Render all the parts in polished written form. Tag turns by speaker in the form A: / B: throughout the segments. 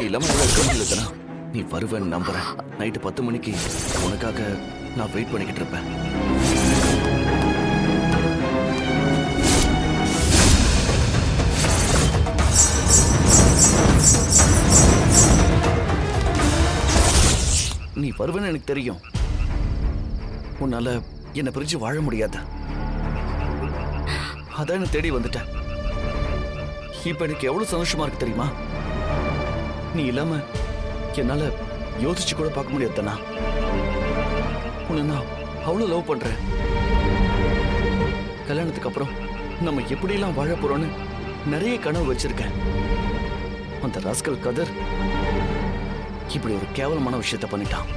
A: இல்லாம இருக்க முடியல. நீ வருவேன்னு நம்புறேன். நைட்டு 10 மணிக்கு உனக்காக நான் வெயிட் பண்ணிக்கிட்டு இருப்பேன். நீ வருவேன்னு எனக்கு தெரியும். உன்னால என்னை பிரிஞ்சு வாழ முடியாத, அதான் என்ன தேடி வந்துட்டேன். இப்ப எனக்கு எவ்வளவு சந்தோஷமா இருக்கு தெரியுமா? நீ இல்லாம என்னால யோசிச்சு கூட பார்க்க முடியாதுண்ணா. உன்னை நான் அவ்வளவு லவ் பண்றேன். கல்யாணத்துக்கு அப்புறம் நம்ம எப்படியெல்லாம் வாழ போறோம்னு நிறைய கனவு வச்சிருக்கேன். அந்த ராஸ்கல் கதர் இப்படி ஒரு கேவலமான விஷயத்தை பண்ணிட்டான்.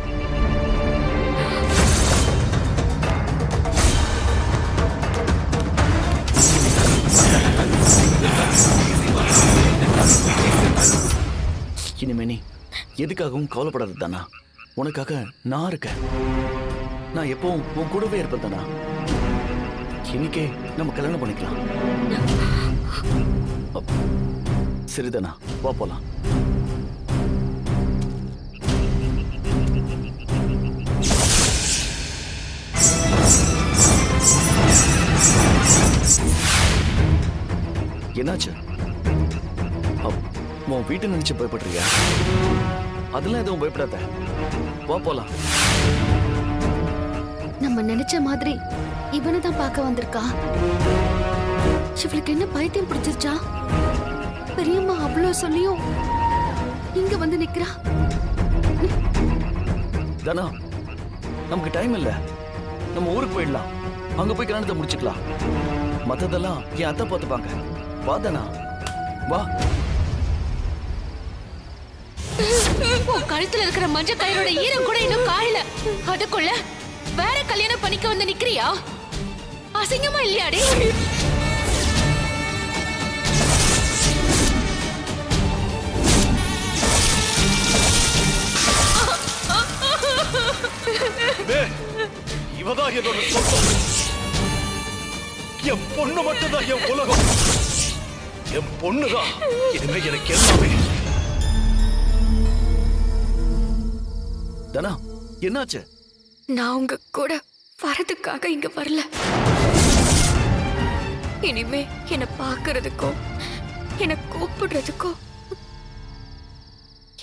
A: இனிமே நீ எதுக்காகவும் கவலைப்படாது தானா. உனக்காக நான் இருக்கேன். நான் எப்பவும் உன் கூடவே இருப்பேன் தானா. இன்னைக்கே நம்ம கல்யாணம் பண்ணிக்கலாம். சரிதானா, வா போலாம். என்னாச்சு? உன் வீட்டை நினைச்சு பயப்படுறியா? அதெல்லாம் எதுவும் பயப்படாத, வா போலாம்.
B: நம்ம நினைச்ச மாதிரி இவனை தான் பார்க்க வந்திருக்கா. இவளுக்கு என்ன பைத்தியம் பிடிச்சிருச்சா? பெரியம்மா அவ்வளவு சொல்லியும் இங்க வந்து நிக்கிறா.
A: தானா, நமக்கு டைம் இல்ல. நம்ம ஊருக்கு போயிடலாம். அங்க போய் கல்யாணத்தை முடிச்சுக்கலாம். மத்ததெல்லாம் என் அத்தை பார்த்துப்பாங்க. வா தானா, வா.
B: கழுத்துல இருக்கிற மஞ்ச கயிறோட ஈரம் கூட இன்னும் காயல. அதுக்குள்ள வேற கல்யாணம் பண்ணிக்க வந்து நிக்கிறியா? அசிங்கமா இல்லையாடி?
A: இவதான் என்னோட சொந்தம். என் பொண்ணு மட்டும்தான் என் உலகம். என் பொண்ணுதான் இனிமே எனக்கு எல்லாமே. தானா, என்னாச்சு?
B: நான் உங்க கூட வரதுக்காக இங்க வரல. இனிமே என்ன பாக்குறதுக்கோ என்ன கூப்பிடுறதுக்கோ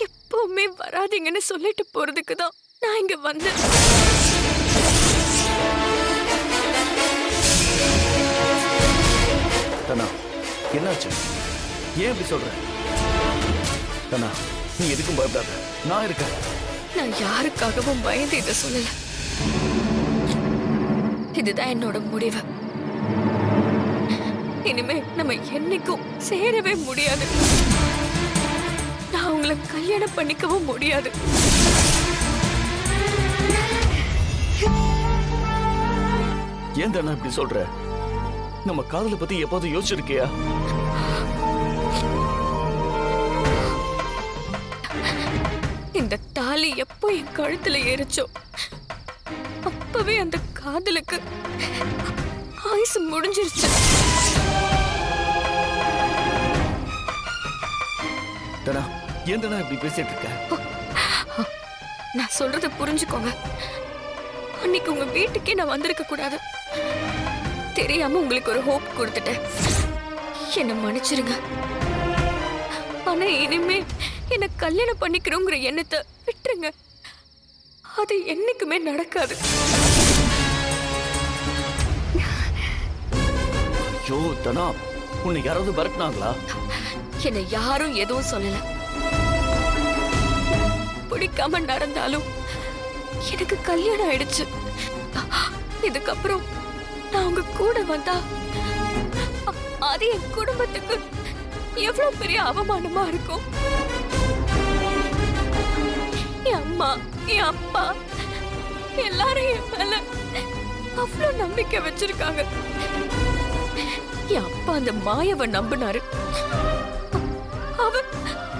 B: எப்பவுமே வராதீங்கன்னு சொல்லிட்டு போறதுக்கு தான் நான் இங்க வந்தேன்.
A: தானா, என்னாச்சு? ஏன் இப்படி சொல்ற? தானா, நீ எதுக்கும் பயப்படாத, நான் இருக்கேன்.
B: நான் யாருக்காகவும் பயந்து இதை சொல்லல. இதுதான் என்னோட முடிவு. இனிமே நம்ம என்னைக்கும் சேரவே முடியாது. நான் உங்களை கல்யாணம் பண்ணிக்கவும் முடியாது.
A: ஏன் தானா இப்படி சொல்ற? நம்ம காதலை பத்தி எப்போது யோசிச்சிருக்கியா?
B: இந்த தாலி எப்போ என் கழுத்துல ஏறிச்சோ அப்பவே அந்த காதலுக்கு ஆயுசு முடிஞ்சிருச்சு.
A: தானா, ஏன் தானா இப்படி பேசிட்டு இருக்க?
B: நான் சொல்றத புரிஞ்சுக்கோங்க. அன்னைக்கு உங்க வீட்டுக்கே நான் வந்திருக்க கூடாது. தெரியாம உங்களுக்கு ஒரு ஹோப் கொடுத்துட்டேன். என்ன மன்னிச்சிருங்க. ஆனா இனிமே என்ன கல்யாணம் பண்ணிக்கிறோங்கிற எண்ணத்தை விட்டுருங்க. அது என்னைக்குமே நடக்காது.
A: ஐயோ தானா, உன்னை யாராவது மிரட்டினாங்களா?
B: என்னை யாரும் எதுவும் சொல்லல. பிடிக்காம நடந்தாலும் எனக்கு கல்யாணம் ஆயிடுச்சு. இதுக்கப்புறம் நான் உங்க கூட வந்தா அது என் குடும்பத்துக்கு எவ்வளவு பெரிய அவமானமா இருக்கும். என் அம்மா, என் அப்பா எல்லாரும் என் மேல அவ்வளவு நம்பிக்கை வச்சிருக்காங்க. என் அப்பா அந்த மாயவை நம்பினாரு.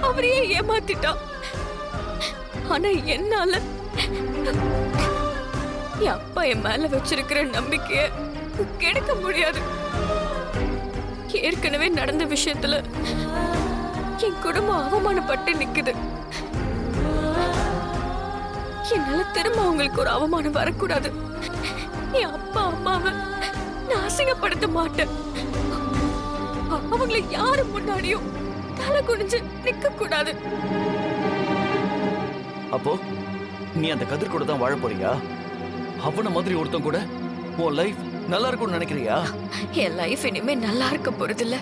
B: அவரையே ஏமாத்திட்டான். ஆனா என்னால என் அப்பா என் மேல வச்சிருக்கிற நம்பிக்கைய கெடுக்க முடியாது. ஏற்கனவே நடந்த விஷயத்துல
C: என் குடும்பம் அவமானப்பட்டு நிக்குது. என்னால திரும்ப அவங்களுக்கு ஒரு அவமானம் வரக்கூடாது. என் அப்பா அம்மாவை நான் அசிங்கப்படுத்த மாட்டேன். அவங்களை யாரு முன்னாடியும் தலை குனிஞ்சு நிக்க கூடாது.
A: அப்போ நீ அந்த கதிர் கூட தான் வாழ போறியா? அவன மாதிரி ஒருத்தன் கூட உன் லைஃப் நல்லா இருக்கும்னு நினைக்கிறியா?
C: என் லைஃப் இனிமே நல்லா இருக்க போறது இல்ல.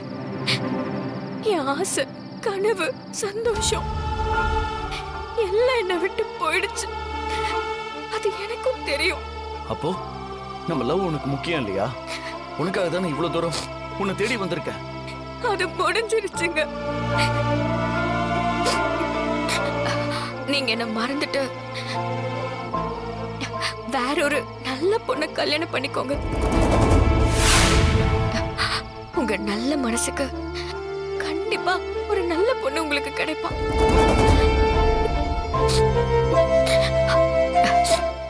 C: என் ஆசை, கனவு, சந்தோஷம் எல்லாம் என்னை விட்டு போயிடுச்சு. அது எனக்கும் தெரியும்.
A: அப்போ நம்ம லவ் உனக்கு முக்கியம் இல்லையா? உனக்காக தானே இவ்வளவு தூரம் உன்னை தேடி வந்திருக்கேன்.
C: அது முடிஞ்சிருச்சுங்க. நீங்க என்ன மறந்துட்டு வேற ஒரு நல்ல பொண்ணை கல்யாணம் பண்ணிக்கோங்க. உங்க நல்ல மனசுக்கு கண்டிப்பா ஒரு நல்ல பொண்ணு உங்களுக்கு கிடைப்பா.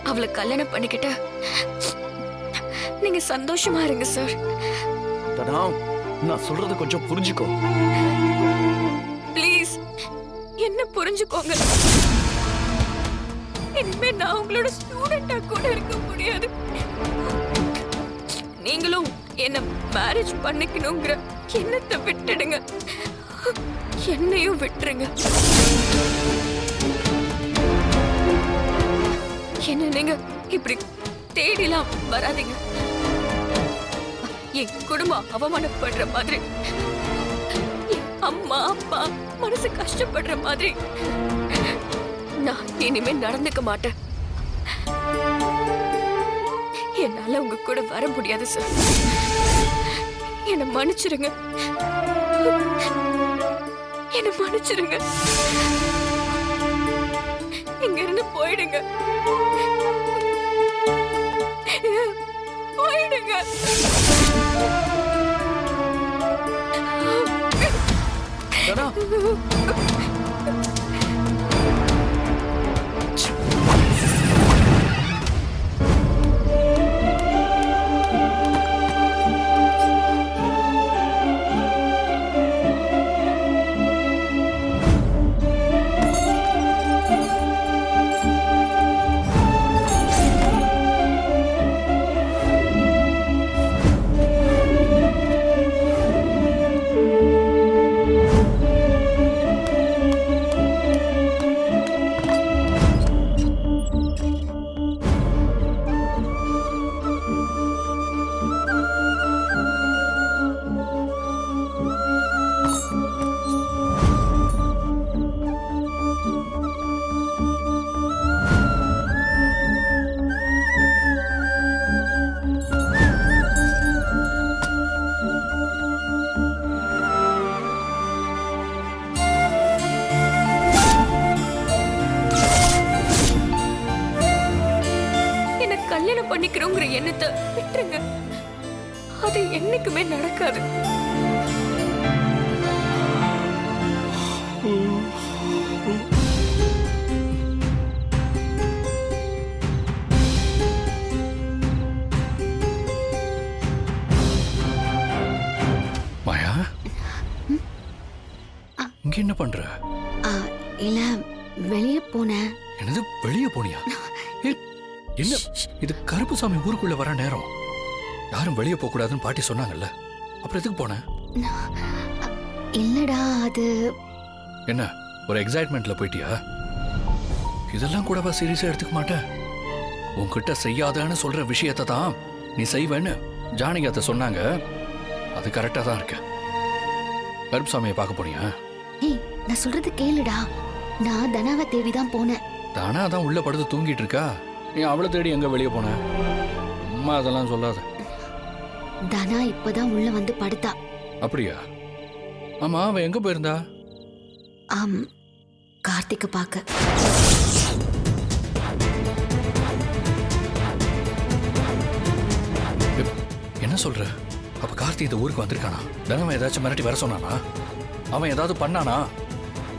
C: அவளை கல்யாணம் பண்ணிக்கிட்டு நீங்க சந்தோஷமா இருங்க சார்.
A: நான் சொல்றத கொஞ்சம் புரிஞ்சுக்கோ.
C: ப்ளீஸ் என்ன புரிஞ்சுக்கோங்க. இனிமே நான் உங்களோட ஸ்டூடெண்டா கூட இருக்க முடியாது. நீங்களும் என்ன மேரேஜ் பண்ணிக்கணுங்கிற எண்ணத்தை விட்டுடுங்க. என்னையும் விட்டுருங்க. என்ன நீங்க இப்படி தேடிலாம் வராதீங்க. என் குடும்பம் அவமானப்படுற மாதிரி, என் அம்மா அப்பா மனசு கஷ்டப்படுற மாதிரி நான் இனிமே நடந்துக்க மாட்டேன். என்னால உங்க கூட வர முடியாது சார். என்ன மன்னிச்சிருங்க. என்ன மன்னிச்சிருங்க. இங்க இருந்து போயிடுங்க. போயிடுங்க. பண்ணிக்கிறோங்கிற எண்ணத்தை விட்டுருங்க. அது என்னைக்குமே நடக்காது.
A: மாயா, இங்க என்ன பண்ற?
D: இல்ல, வெளியே போனேன்.
A: என்னது, வெளியே போனியா? என்ன இது, கருப்புசாமி ஊருக்குள்ள வர நேரம். யாரும் வெளியே போக கூடாதுன்னு பாட்டி சொன்னாங்கல்ல, அப்புறம் எதுக்கு போன?
D: இல்லடா, அது
A: என்ன ஒரு எக்ஸைட்மெண்ட்ல போயிட்டியா? இதெல்லாம் கூடவா சீரியஸா எடுத்துக்க மாட்டேன்? உன்கிட்ட செய்யாதன்னு சொல்ற விஷயத்தை தான் நீ செய்வேன்னு ஜானகி அத்தை சொன்னாங்க. அது கரெக்டா தான் இருக்கு. கருப்புசாமியை பார்க்க போனியா?
D: ஏய், நான் சொல்றது கேளுடா. நான் தனாவை தேடிதான் போனேன்.
A: தானா தான் உள்ள படுத்து தூங்கிட்டு இருக்கா. நீ அவளை தேடி எங்க வெளியே போன? அம்மா அதெல்லாம் சொல்லாத.
D: தனா இப்பதான் உள்ள வந்து படுத்தா.
A: அப்படியா? ஆமா, அவ எங்க போயிருந்தா?
D: கார்த்திக்க பாக்க.
A: என்ன சொல்ற? அப்ப கார்த்தி இந்த ஊருக்கு வந்திருக்கானா? தனவன் ஏதாச்சும் மிரட்டி வர சொன்னானா? அவன் ஏதாவது பண்ணானா?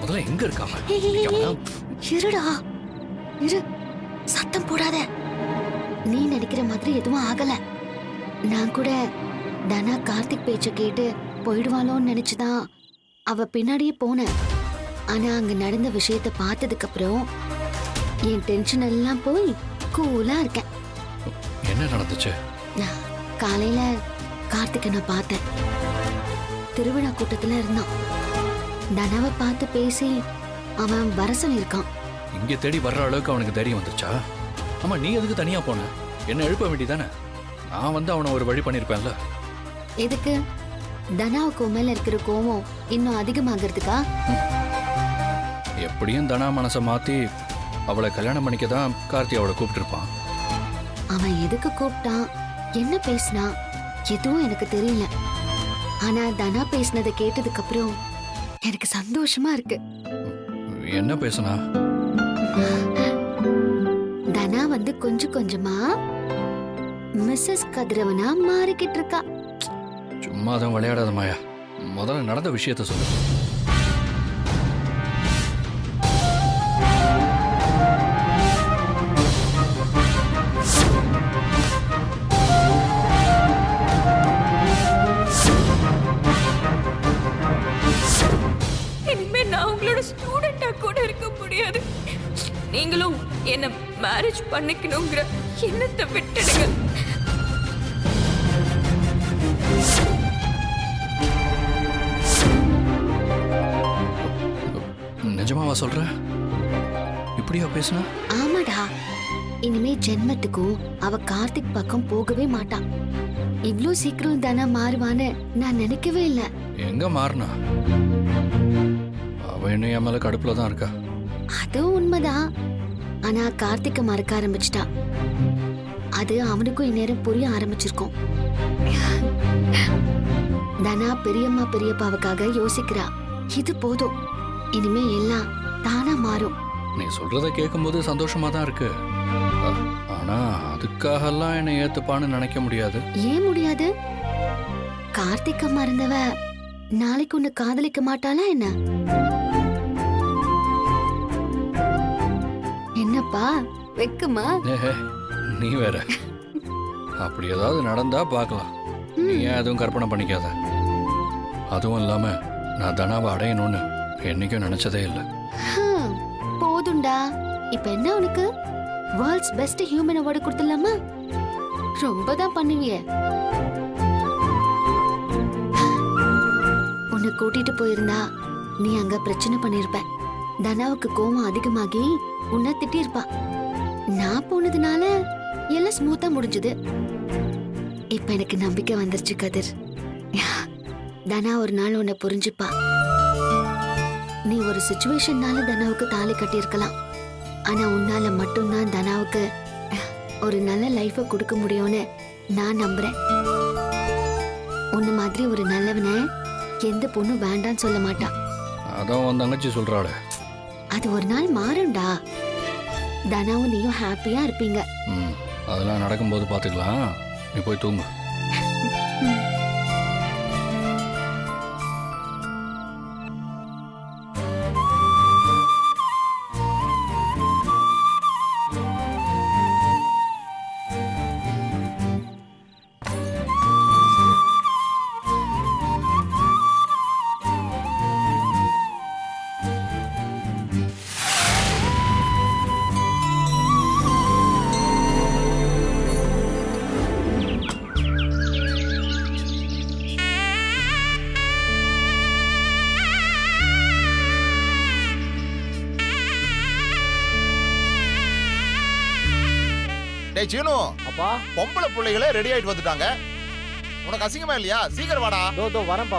A: முதல்ல எங்க இருக்காம?
D: இருடா, இரு, சத்தம் போடாத. நீ நினைக்கிற மாதிரி எதுவும் ஆகல. நான் கூட தனா கார்த்திக் பேச்ச கேட்டு போயிடுவாளோன்னு நினைச்சுதான் அவ பின்னாடியே போனேன். ஆனா அங்க நடந்த விஷயத்த பார்த்ததுக்கு அப்புறம் என் டென்ஷன் எல்லாம் போய் கூலா இருக்கேன்.
E: என்ன நடந்துச்சு?
D: நான் காலையில கார்த்திகை நான் பார்த்தேன். திருவிழா கூட்டத்துல இருந்தான். தனாவை பார்த்து பேசி அவன் வர சொல்லியிருக்கான்.
E: இங்க தேடி வர்ற அளவுக்கு அவனுக்கு தைரியம் வந்துச்சா? ஆமா, நீ எதுக்கு தனியா போன? என்ன எழுப்ப வேண்டியதானே? நான் வந்து அவனை ஒரு வழி பண்ணிருப்பேன்ல.
D: எதுக்கு? தனாவுக்கு மேல இருக்கிற கோவம் இன்னும் அதிகமாகிறதுக்கா?
E: எப்படியும் தனா மனசை மாத்தி அவளை கல்யாணம் பண்ணிக்க தான் கார்த்தி அவளை கூப்பிட்டுருப்பான்.
D: அவன் எதுக்கு கூப்பிட்டான், என்ன பேசினா எதுவும் எனக்கு தெரியல. ஆனா தனா பேசினதை கேட்டதுக்கு அப்புறம் எனக்கு சந்தோஷமா இருக்கு.
E: என்ன பேசுனா?
D: தனா வந்து கொஞ்சம் கொஞ்சமா மிஸ்ஸஸ் கதிரவனா மாறிக்கிட்டு இருக்கா.
E: சும்மா தான் விளையாடாத மாயா. முதல்ல நடந்த விஷயத்த சொல்லு.
C: இனிமே நான் உங்களோட ஸ்டூடெண்டா கூட இருக்க முடியாது. நீங்களும் என்ன மேரேஜ் பண்ணிக்கணுங்கிற எண்ணத்தை விட்டுடுங்க.
E: நிஜமாவா சொல்ற? இப்படியா பேசுனா?
D: ஆமாடா, இனிமே ஜென்மத்துக்கும் அவ கார்த்திக் பக்கம் போகவே மாட்டான். இவ்ளோ சீக்கிரம் தனா மாறுவான்னு நான் நினைக்கவே இல்லை.
E: எங்க மாறினா? அவ இன்னும் என் மேல கடுப்புல தான் இருக்கா.
D: அதுவும் உண்மைதான். ஆனா கார்த்திக்க மறக்க ஆரம்பிச்சிட்டா. அது அவனுக்கும் இந்நேரம் புரிய ஆரம்பிச்சிருக்கும். தனா பெரியம்மா பெரியப்பாவுக்காக யோசிக்கிறா. இது போதும், இனிமே எல்லாம் தானா மாறும்.
E: நீ சொல்றத கேட்கும்போது சந்தோஷமா தான் இருக்கு. ஆனா அதுக்காக எல்லாம் என்னை ஏத்துப்பான்னு நினைக்க முடியாது.
D: ஏன் முடியாது? கார்த்திக்க மறந்தவ நாளைக்கு உன்னை காதலிக்க மாட்டாளா என்ன? என்னப்பா வெக்குமா?
E: நீ வேற. அப்படி ஏதாவது நடந்தா பார்க்கலாம். நீ ஏன் எதுவும் கற்பனை பண்ணிக்காத. அதுவும் இல்லாம நான் தனாவை அடையணும்னு என்னைக்கும் நினைச்சதே இல்லை.
D: போதும்டா. இப்ப என்ன உனக்கு வேர்ல்ட்ஸ் பெஸ்ட் ஹியூமன் அவார்டு கொடுத்துடலாமா? ரொம்ப தான் பண்ணுவிய. உன்னை கூட்டிட்டு போயிருந்தா நீ அங்க பிரச்சனை பண்ணிருப்ப. தனாவுக்கு கோவம் அதிகமாகி உன்னை திட்டிருப்பா. நான் போனதுனால எல்லாம் ஸ்மூத்தா முடிஞ்சது. இப்ப எனக்கு நம்பிக்கை வந்துருச்சு கதிர். தனா ஒரு நாள் உன்னை புரிஞ்சுப்பா. நீ ஒரு சிச்சுவேஷன்னால தனாவுக்கு தாலி கட்டியிருக்கலாம். ஆனா உன்னால மட்டும்தான் தனாவுக்கு ஒரு நல்ல லைஃப கொடுக்க முடியும்னு நான் நம்புறேன். உன்ன மாதிரி ஒரு நல்லவனை எந்த பொண்ணு வேண்டான்னு சொல்ல மாட்டா.
E: அதான் உன் தங்கச்சி சொல்றாளே.
D: அது ஒரு நாள் மாறும்டா. தனாவும் நீயும் ஹாப்பியா இருப்பீங்க.
E: அதெல்லாம் நடக்கும்போது பாத்துக்கலாம். நீ போய் தூங்கு.
F: டேய் சீனு,
G: அப்பா
F: பொம்பளை பிள்ளைகளே ரெடி ஆயிட்டு வந்துட்டாங்க. உனக்கு அசிங்கமா இல்லையா? சீக்கிரம் வாடா.
G: தோ வரேன்ப்பா.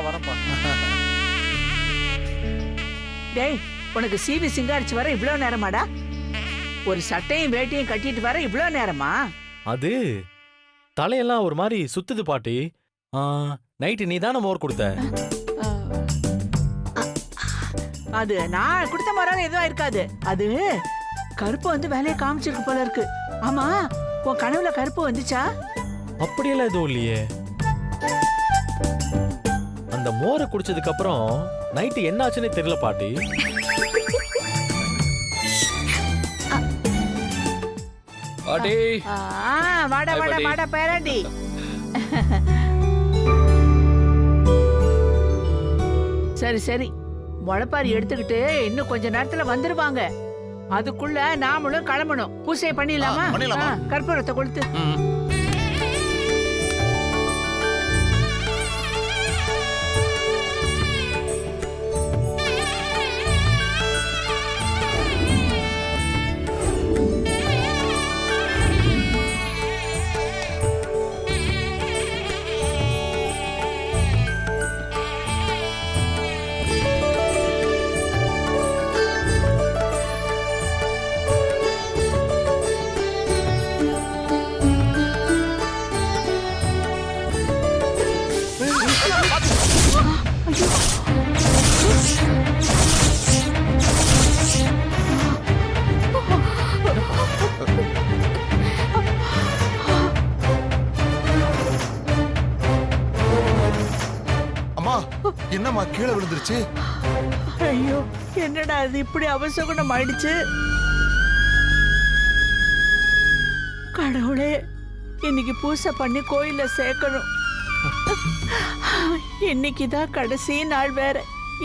H: டேய், உனக்கு சிவி சிங்காரிச்சு வர இவ்வளவு நேரமாடா? ஒரு சட்டையும் வேட்டியும் கட்டிட்டு வர இவ்வளவு நேரமா?
G: அது தலையெல்லாம் ஒரு மாதிரி சுத்துது பாட்டி. நைட்டு நீ தானே மோர் கொடுத்த.
H: அது நான் கொடுத்த மரம் எதுவும் இருக்காது. அது கருப்பு வந்து வேலையை காமிச்சிருக்கு போல இருக்கு. ஆமா, உன் கனவுல கருப்பு வந்துச்சா?
G: அப்படியெல்லாம் எதுவும் இல்லையே. அந்த மோரை குடிச்சதுக்கு அப்புறம் நைட்டு என்ன ஆச்சுன்னே தெரியல பாட்டி.
E: பாட்டி
H: வாடா பேரண்டி. சரி சரி, முளைப்பாரி எடுத்துக்கிட்டு இன்னும் கொஞ்ச நேரத்துல வந்துருவாங்க. அதுக்குள்ள நாமளும் கிளம்பணும். பூசையை பண்ணிடலாமா?
F: பண்ணிடலாமா.
H: கற்பூரத்தை கொளுத்து.
F: அம்மா, என்னம்மா கீழே விழுந்துருச்சு?
H: ஐயோ, என்னடா இது இப்படி அவசகுணம் ஆயிடுச்சு? கடவுளே, இன்னைக்கு பூசை பண்ணி கோயில்ல சேர்க்கணும். இன்னைக்குதான் கடைசி நாள் வேற,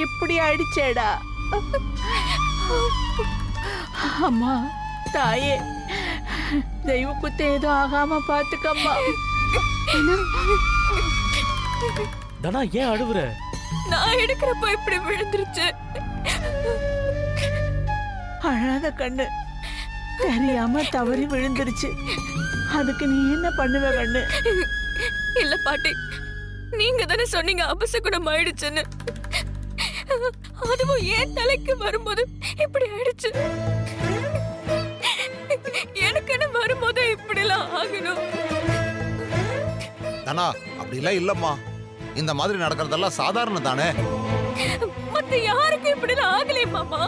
H: இப்படி ஆயிடுச்சேடா. அம்மா தாயே, தெய்வ குத்த ஏதோ ஆகாம பாத்துக்கம்மா.
G: தனா ஏன் அழுவுற?
C: நான் எடுக்கிறப்ப இப்படி விழுந்துருச்சு.
H: அழாத கண்ணு, தெரியாம தவறி விழுந்துருச்சு. அதுக்கு நீ என்ன பண்ணுவ கண்ணு?
C: இல்ல பாட்டி, நீங்க தானே சொன்னீங்க அபசகுணம் ஆயிடுச்சுன்னு. அதுவும் ஏன் தலைக்கு வரும்போது இப்படி ஆயிடுச்சு. எனக்குன்னு வரும்போது இப்படி எல்லாம் ஆகணும்.
F: தனா, அப்படிலாம் இல்லம்மா. இந்த மாதிரி நடக்கிறதெல்லாம் சாதாரணம் தானே.
C: மத்த யாருக்கும் இப்படி எல்லாம் ஆகலையே மாமா.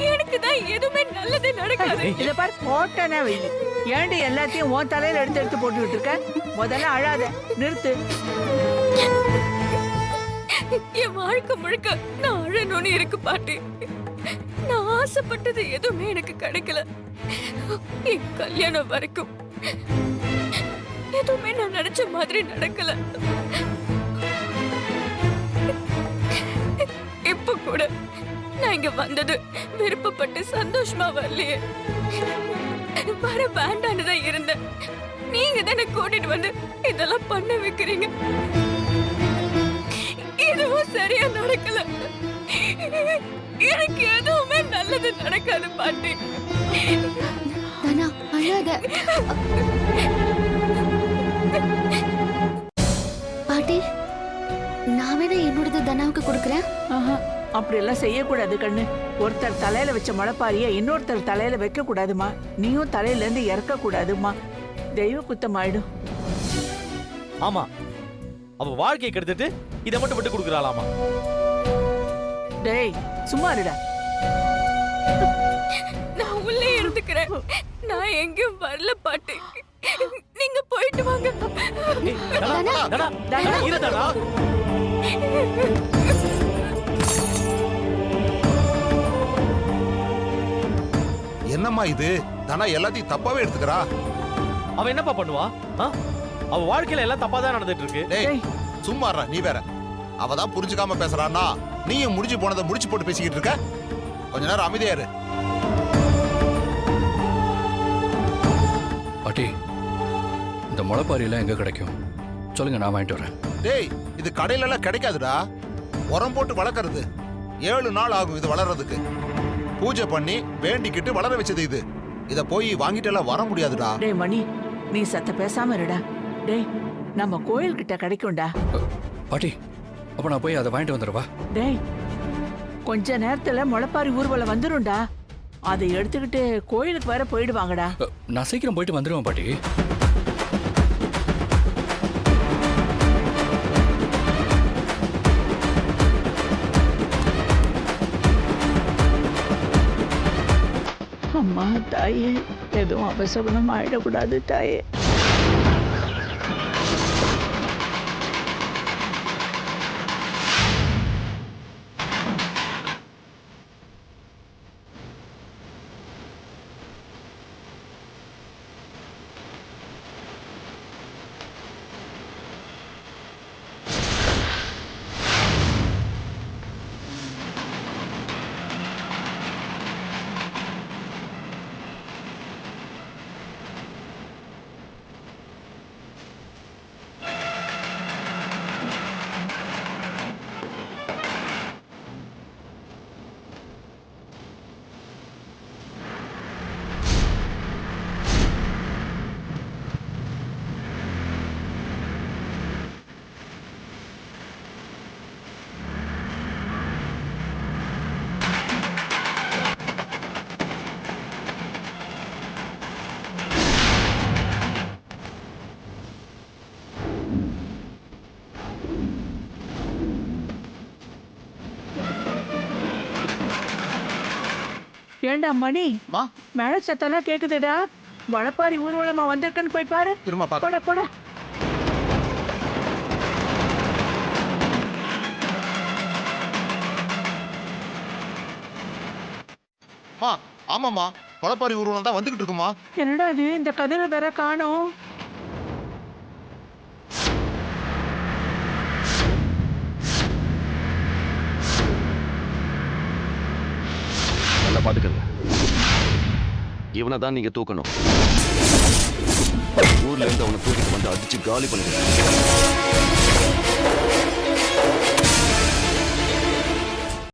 C: எனக்கு தான் எதுவுமே நல்லதே நடக்காது.
H: இத பாரு, போட்டனே வை. ஏண்டி எல்லாத்தையும் உன் தலையில எடுத்து எடுத்து போட்டுக்கிட்டு இருக்க? முதல்ல அழாத, நிறுத்து.
C: என் வாழ்க்கை முழுக்க நான் அழணும்னு இருக்கு பாட்டி. நான் ஆசைப்பட்டது எதுவுமே எனக்கு கிடைக்கல. என் கல்யாணம் வரைக்கும் எதுவுமே நான் நினைச்ச மாதிரி நடக்கல. இப்ப கூட நான் இங்க வந்தது விருப்பப்பட்டு சந்தோஷமா வரலையே. வர வேண்டான்னு தான் இருந்தேன். நீங்க தானே கூட்டிட்டு வந்து இதெல்லாம் பண்ண வைக்கிறீங்க. எதுவும் சரியா நடக்கல. எனக்கு எதுவுமே நல்லது நடக்காது பாட்டி.
D: தனா அழாத. பாட்டி, நான் வேணா என்னோடது தனாவுக்கு கொடுக்குறேன்.
H: அப்படி எல்லாம் செய்யக்கூடாது கண்ணு. ஒருத்தர் தலையில வச்ச முளைப்பாரிய இன்னொருத்தர் தலையில வைக்க கூடாதுமா. நீயும் தலையில இருந்து இறக்க கூடாதுமா. தெய்வ குத்தம் ஆயிடும்.
G: ஆமா, அவ வாழ்க்கையை கெடுத்துட்டு இதை மட்டும் விட்டு கொடுக்குறாளாமா.
H: டேய் சும்மா இருடா.
C: நான் உள்ளே இருந்துக்கிறேன். நான் எங்கேயும் வரல பாட்டி. நீங்க போயிட்டு வாங்க.
G: ஏய், தனா, தனா, தனா, இரு தனா.
F: என்னம்மா இது? தனா எல்லாத்தையும் தப்பாவே எடுத்துக்கிறா.
G: அவ என்னப்பா பண்ணுவா? அவ வாழ்க்கையில எல்லாம் தப்பா தான் நடந்துட்டு இருக்கு.
F: டேய் சும்மா இருடா, நீ வேற. அவதான் புரிஞ்சுக்காம பேசுறான்னா நீயும் முடிஞ்சு போனதை முடிச்சு போட்டு பேசிக்கிட்டு இருக்க. கொஞ்ச நேரம் அமைதியா இரு.
E: பாட்டி, இந்த முளைப்பாரியெல்லாம் எங்க கிடைக்கும் சொல்லுங்க, நான் வாங்கிட்டு வரேன்.
F: டேய், இது கடையில எல்லாம் கிடைக்காதுடா. உரம் போட்டு வளர்க்கறது. 7 நாள் ஆகும் இது வளர்றதுக்கு. பூஜை பண்ணி வேண்டிக்கிட்டு வளர வச்சது இது. இத போய் வாங்கிட்டு எல்லாம் வர முடியாதுடா.
H: டேய் மணி, நீ சத்த பேசாம இருடா. டேய், நம்ம கோயில் கிட்ட கிடைக்கும்டா.
E: பாட்டி, அப்ப நான் போய் அதை வாங்கிட்டு வந்துடுவா.
H: டேய், கொஞ்ச நேரத்துல முளைப்பாரி ஊர்வலம் வந்துரும்டா. அதை எடுத்துக்கிட்டு கோயிலுக்கு வேற போயிடுவாங்கடா.
E: நான் சீக்கிரம் போயிட்டு வந்துடுவேன் பாட்டி.
H: அம்மா தாயே, எதுவும் அபசகுணம் ஆயிடக்கூடாது தாயே. ஏண்டா மணி மேல சத்தெல்லாம் கேக்குதுடா. வளப்பாரி ஊர்வலமா வந்திருக்குன்னு போய் பாரு.
F: திரும்ப
H: போட போட.
F: ஆமாமா, வளப்பாரி ஊர்வலம் தான் வந்துகிட்டு இருக்குமா.
H: என்னடா இது, இந்த கதிரை வேற காணோம்.
I: நல்லா பாத்துக்கங்க, இவனை தான் நீங்க தூக்கணும். ஊர்ல இருந்து அவனை தூக்கிட்டு வந்து அடிச்சு காலி பண்ணுங்க.